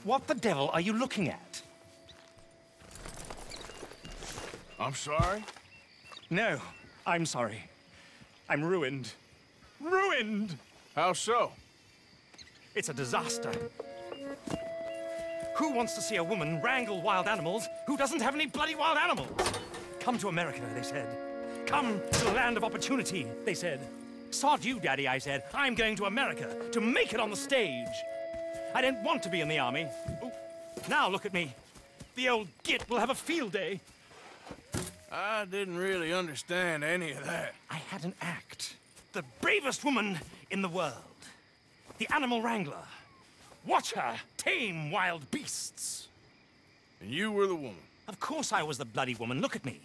What the devil are you looking at? I'm sorry? No, I'm sorry. I'm ruined. Ruined! How so? It's a disaster. Who wants to see a woman wrangle wild animals who doesn't have any bloody wild animals? Come to America, they said. Come to the land of opportunity, they said. Sod you, Daddy, I said. I'm going to America to make it on the stage. I don't want to be in the army. Ooh. Now look at me. The old git will have a field day. I didn't really understand any of that. I had an act. The bravest woman in the world. The animal wrangler. Watch her tame wild beasts. And you were the woman? Of course I was the bloody woman. Look at me.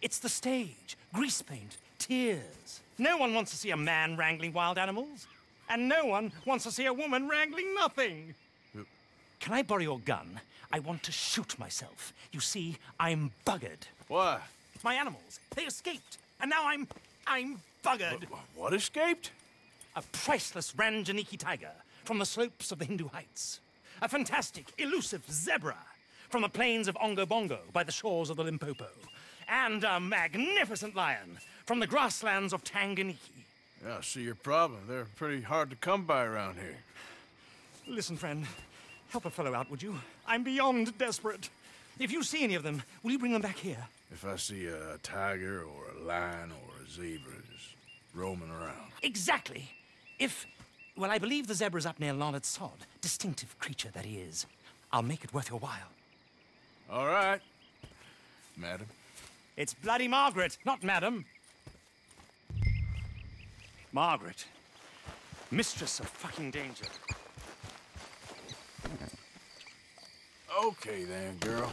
It's the stage. Grease paint. Tears. No one wants to see a man wrangling wild animals. And no one wants to see a woman wrangling nothing. Can I borrow your gun? I want to shoot myself. You see, I'm buggered. Why? My animals, they escaped. And now I'm buggered. What escaped? A priceless Ranjaniki tiger from the slopes of the Hindu Heights. A fantastic, elusive zebra from the plains of Ongo Bongo by the shores of the Limpopo. And a magnificent lion from the grasslands of Tanganyika. Yeah, I see your problem. They're pretty hard to come by around here. Listen, friend, help a fellow out, would you? I'm beyond desperate. If you see any of them, will you bring them back here? If I see a tiger or a lion or a zebra just roaming around. Exactly. Well, I believe the zebra's up near Larned Sod. Distinctive creature that he is. I'll make it worth your while. All right, madam. It's bloody Margaret, not madam. Margaret. Mistress of fucking danger. Okay then, girl.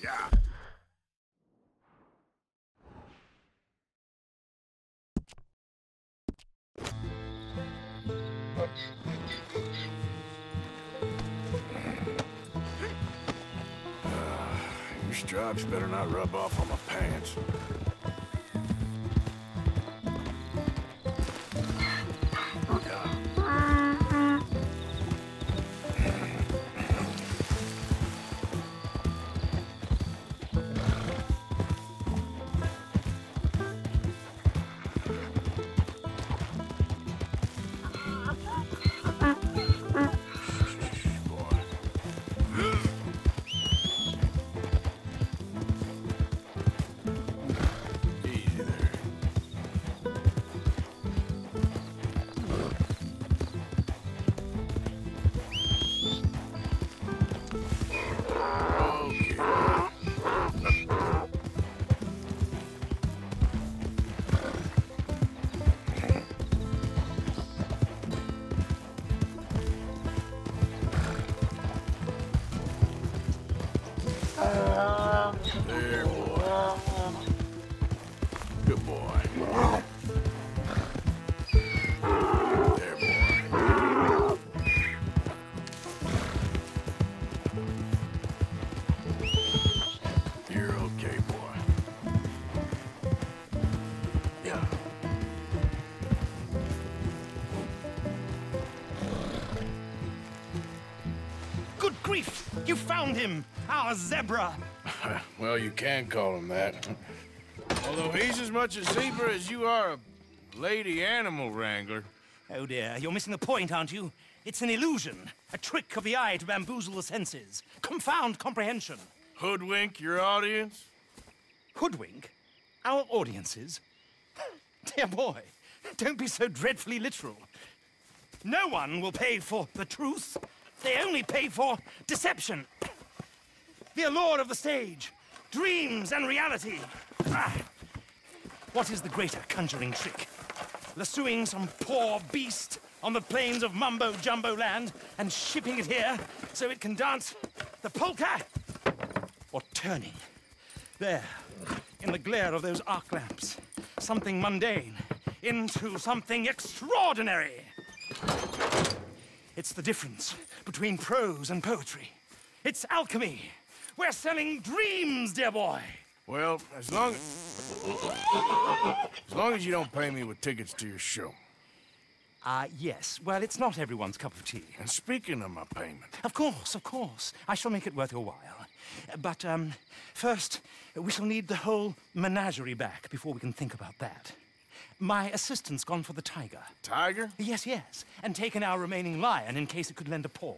Yeah. Your stripes better not rub off on my pants. There, boy. Good boy. There, boy. You're okay, boy. Yeah. Good grief! You found him! Our zebra! Well, you can call him that. Although he's as much a zebra as you are a lady animal wrangler. Oh dear, you're missing the point, aren't you? It's an illusion, a trick of the eye to bamboozle the senses, confound comprehension. Hoodwink your audience? Hoodwink? Our audiences? Dear boy, don't be so dreadfully literal. No one will pay for the truth. They only pay for deception. The allure of the stage, dreams and reality. What is the greater conjuring trick? Lassoing some poor beast on the plains of mumbo-jumbo land and shipping it here so it can dance the polka? Or turning, there, in the glare of those arc lamps, something mundane into something extraordinary? It's the difference between prose and poetry. It's alchemy. We're selling dreams, dear boy. Well, as long as you don't pay me with tickets to your show. Yes. Well, it's not everyone's cup of tea. And speaking of my payment... Of course, of course. I shall make it worth your while. But, first, we shall need the whole menagerie back before we can think about that. My assistant's gone for the tiger. Tiger? Yes, yes. And taken our remaining lion in case it could lend a paw.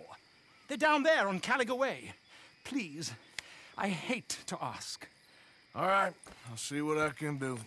They're down there on Caliga Way. Please, I hate to ask. All right. I'll see what I can do.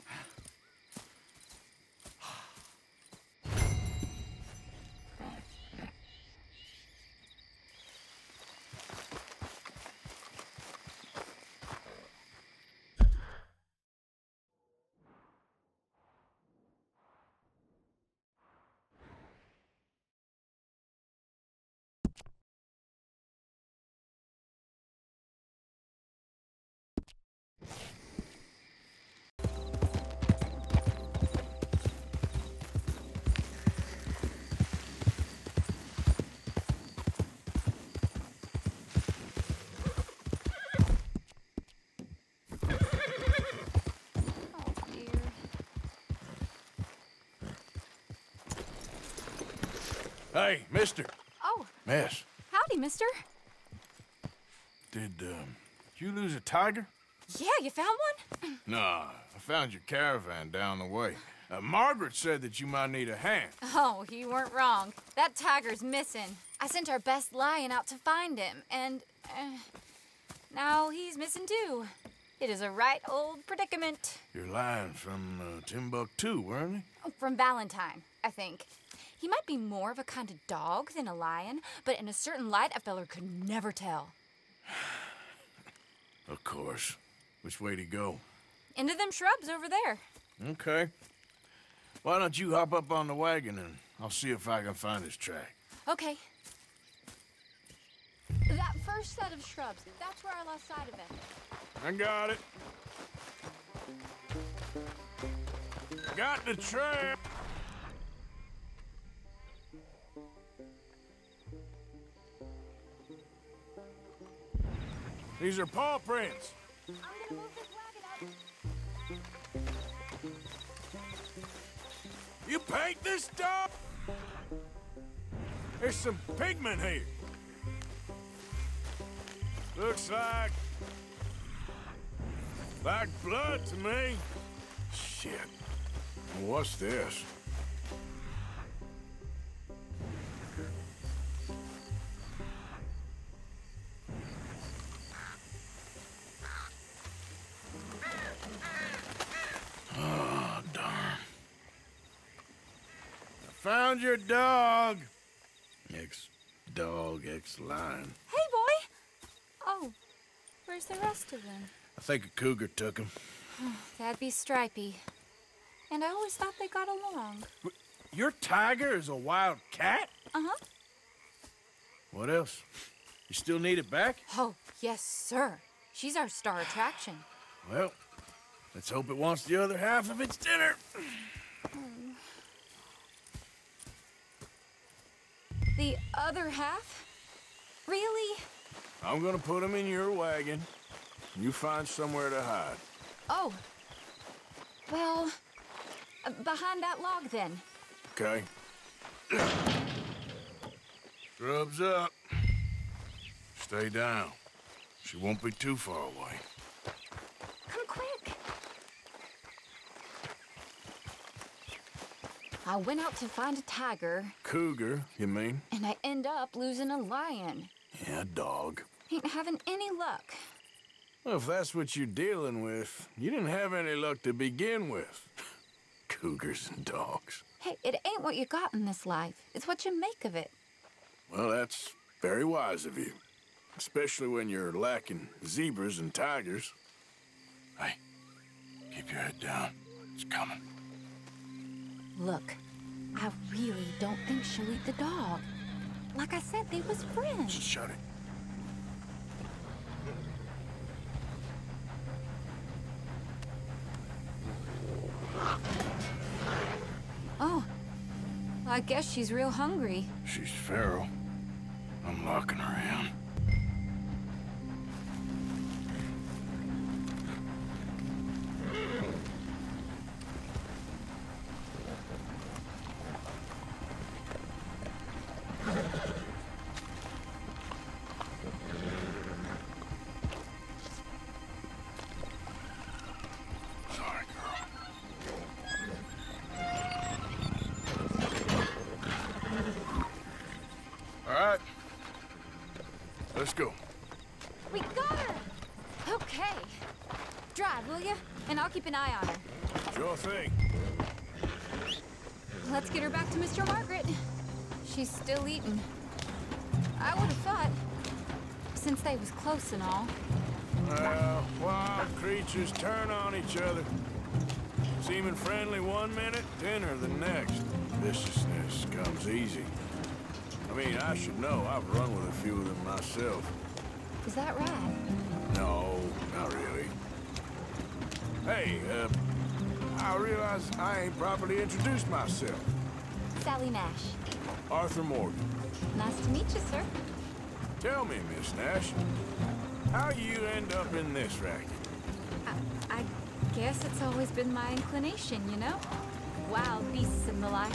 Hey, mister. Oh. Miss. Howdy, mister. Did you lose a tiger? Yeah, you found one? Nah, I found your caravan down the way. Margaret said that you might need a hand. Oh, you weren't wrong. That tiger's missing. I sent our best lion out to find him, and now he's missing too. It is a right old predicament. Your lion from Timbuktu, weren't he? Oh, from Valentine, I think. He might be more of a kind of dog than a lion, but in a certain light, a feller could never tell. Of course. Which way to go? Into them shrubs over there. Okay. Why don't you hop up on the wagon and I'll see if I can find his track. Okay. That first set of shrubs, that's where I lost sight of him. I got it. Got the track. These are paw prints. I'm gonna move this wagon up. You paint this dog? There's some pigment here. Looks like blood to me. Shit. What's this? Oh, darn. I found your dog. Ex-dog, ex-lion. Hey, boy! Oh, where's the rest of them? I think a cougar took him. That'd be Stripey. And I always thought they got along. Your tiger is a wild cat? Uh-huh. What else? You still need it back? Oh, yes, sir. She's our star attraction. Well, let's hope it wants the other half of its dinner. The other half? Really? I'm gonna put him in your wagon. You find somewhere to hide. Oh. Well, behind that log, then. Okay. Scrubs up. Stay down. She won't be too far away. Come quick. I went out to find a tiger. Cougar, you mean? And I end up losing a lion. Yeah, dog. Ain't having any luck. Well, if that's what you're dealing with, you didn't have any luck to begin with. Cougars and dogs. Hey, it ain't what you got in this life. It's what you make of it. Well, that's very wise of you. Especially when you're lacking zebras and tigers. Hey, keep your head down. It's coming. Look, I really don't think she'll eat the dog. Like I said, they was friends. Shut it. Oh, I guess she's real hungry. She's feral. I'm locking her in. All right. Let's go. We got her! Okay. Drive, will you? And I'll keep an eye on her. Sure thing. Let's get her back to Mr. Margaret. She's still eating. I would have thought, since they was close and all. Well, wild creatures turn on each other. Seeming friendly one minute, dinner the next. Viciousness comes easy. I mean, I should know. I've run with a few of them myself. Is that right? No, not really. Hey, I realize I ain't properly introduced myself. Sally Nash. Arthur Morgan. Nice to meet you, sir. Tell me, Miss Nash, how you end up in this racket? I guess it's always been my inclination, you know? Wild beasts and the like.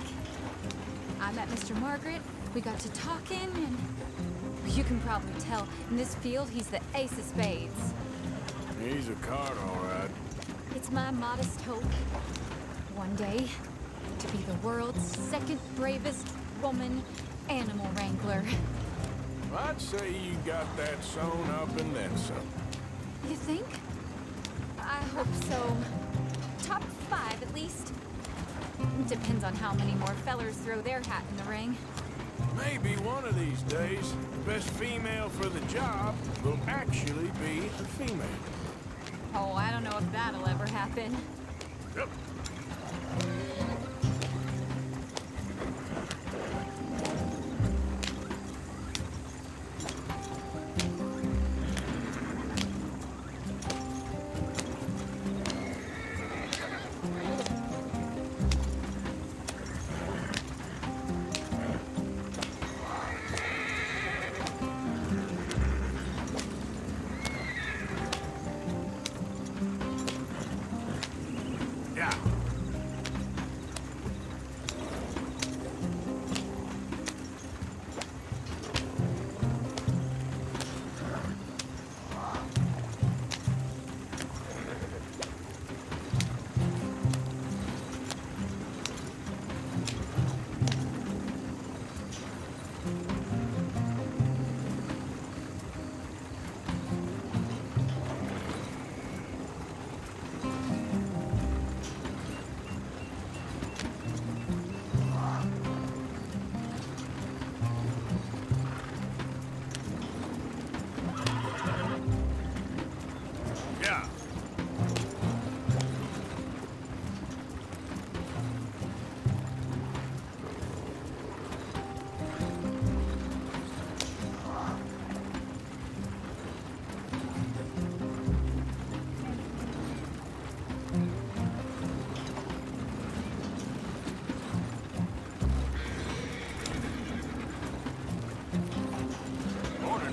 I met Mr. Margaret, we got to talking, and you can probably tell, in this field, he's the ace of spades. He's a card, all right. It's my modest hope, one day, to be the world's second bravest woman animal wrangler. I'd say you got that sewn up and then some. You think? I hope so. Top 5, at least. Depends on how many more fellers throw their hat in the ring. Maybe one of these days, the best female for the job will actually be a female. Oh, I don't know if that'll ever happen. Yep.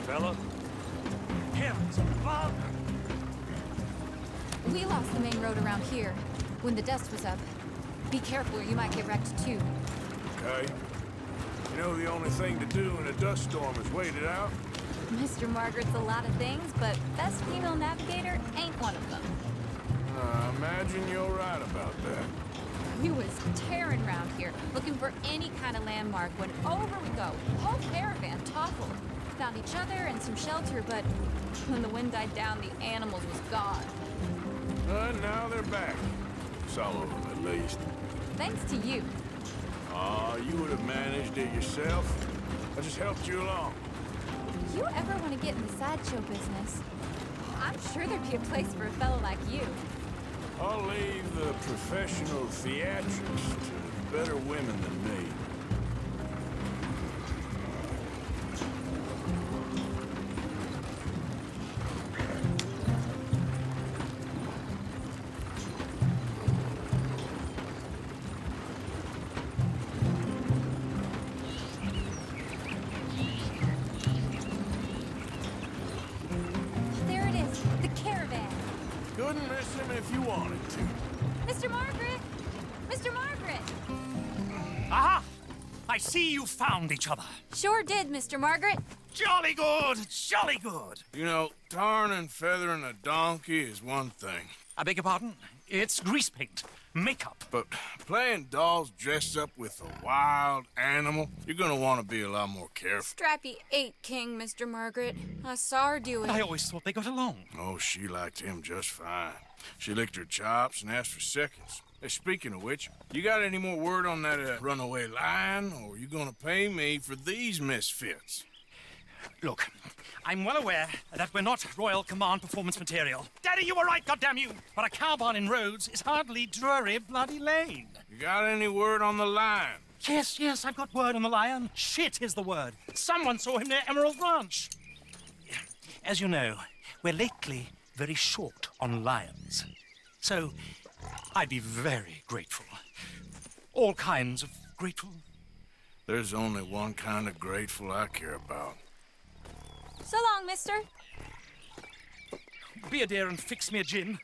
Fella. Heavens above! We lost the main road around here when the dust was up. Be careful or you might get wrecked too. Okay. You know the only thing to do in a dust storm is wait it out? Mr. Margaret's a lot of things, but best female navigator ain't one of them. I imagine you're right about that. We was tearing around here, looking for any kind of landmark when over we go. Whole caravan toppled. Found each other and some shelter, but when the wind died down, the animals was gone. Now they're back. Some of them, at least. Thanks to you. Aw, you would have managed it yourself. I just helped you along. If you ever want to get in the sideshow business, I'm sure there'd be a place for a fellow like you. I'll leave the professional theatrics to better women than me. There it is, the caravan. Couldn't miss him if you wanted to. Mr. Margaret! Mr. Margaret! Aha! I see you found each other. Sure did, Mr. Margaret. Jolly good, jolly good. You know, tarring and feathering a donkey is one thing. I beg your pardon? It's grease paint, makeup. But playing dolls dressed up with a wild animal, you're gonna want to be a lot more careful. Strappy ate King, Mr. Margaret. I saw her do it. I always thought they got along. Oh, she liked him just fine. She licked her chops and asked for seconds. Hey, speaking of which, you got any more word on that runaway lion, or are you gonna pay me for these misfits? Look, I'm well aware that we're not Royal Command performance material. Daddy, you were right, goddamn you! But a cow barn in Rhodes is hardly Drury Bloody Lane. You got any word on the lion? Yes, I've got word on the lion. Shit is the word. Someone saw him near Emerald Ranch. As you know, we're lately very short on lions. So, I'd be very grateful. All kinds of grateful. There's only one kind of grateful I care about. So long, mister. Be a dear and fix me a gin.